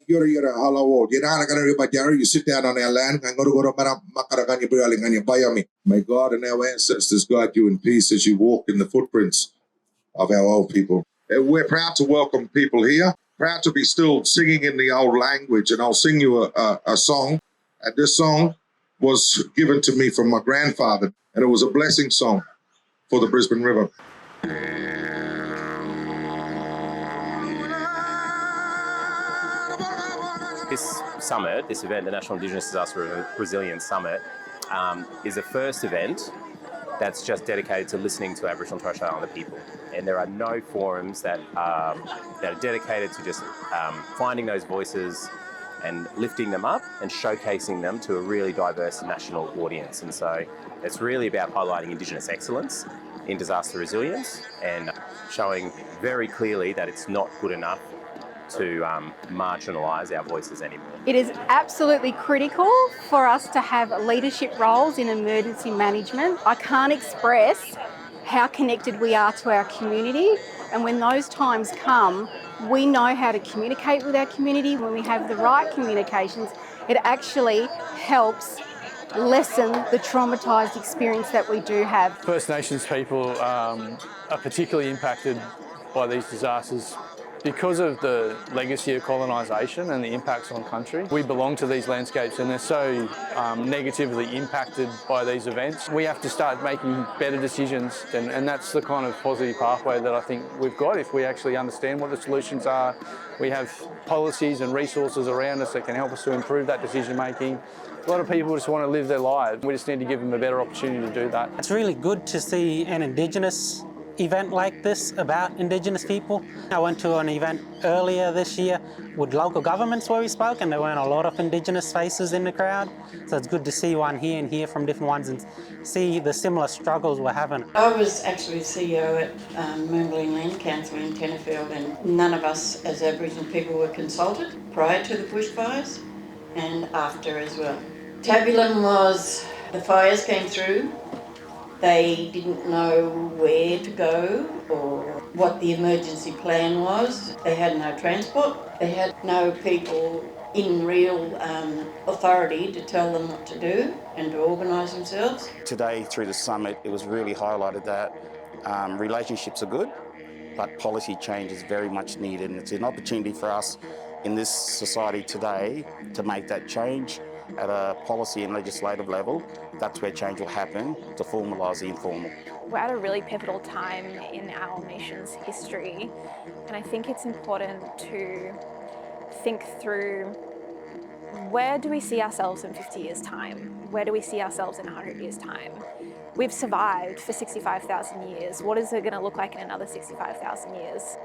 Yuggera halawol. You sit down on our land. May God and our ancestors guide you in peace as you walk in the footprints of our old people. We're proud to welcome people here. Proud to be still singing in the old language, and I'll sing you a song. And this song was given to me from my grandfather, and it was a blessing song for the Brisbane River. This summit, this event, the National Indigenous Resilience Summit, is the first event that's just dedicated to listening to Aboriginal and Torres Strait Islander people. And there are no forums that are dedicated to just finding those voices and lifting them up and showcasing them to a really diverse national audience. And so it's really about highlighting Indigenous excellence in disaster resilience and showing very clearly that it's not good enough to marginalise our voices anymore. It is absolutely critical for us to have leadership roles in emergency management. I can't express how connected we are to our community, and when those times come, we know how to communicate with our community. When we have the right communications, it actually helps lessen the traumatised experience that we do have. First Nations people are particularly impacted by these disasters because of the legacy of colonisation and the impacts on country. We belong to these landscapes and they're so negatively impacted by these events. We have to start making better decisions, and that's the kind of positive pathway that I think we've got if we actually understand what the solutions are. We have policies and resources around us that can help us to improve that decision making. A lot of people just want to live their lives. We just need to give them a better opportunity to do that. It's really good to see an Indigenous event like this about Indigenous people. I went to an event earlier this year with local governments where we spoke, and there weren't a lot of Indigenous faces in the crowd. So it's good to see one here and hear from different ones and see the similar struggles we're having. I was actually CEO at Moongleen Land Council in Tenterfield, and none of us as Aboriginal people were consulted prior to the bushfires and after as well. Tabulum was, the fires came through. They didn't know where to go or what the emergency plan was. They had no transport. They had no people in real authority to tell them what to do and to organise themselves. Today, through the summit, it was really highlighted that relationships are good, but policy change is very much needed. And it's an opportunity for us in this society today to make that change at a policy and legislative level. That's where change will happen, to formalise the informal. We're at a really pivotal time in our nation's history, and I think it's important to think through, where do we see ourselves in 50 years' time? Where do we see ourselves in 100 years' time? We've survived for 65,000 years. What is it going to look like in another 65,000 years?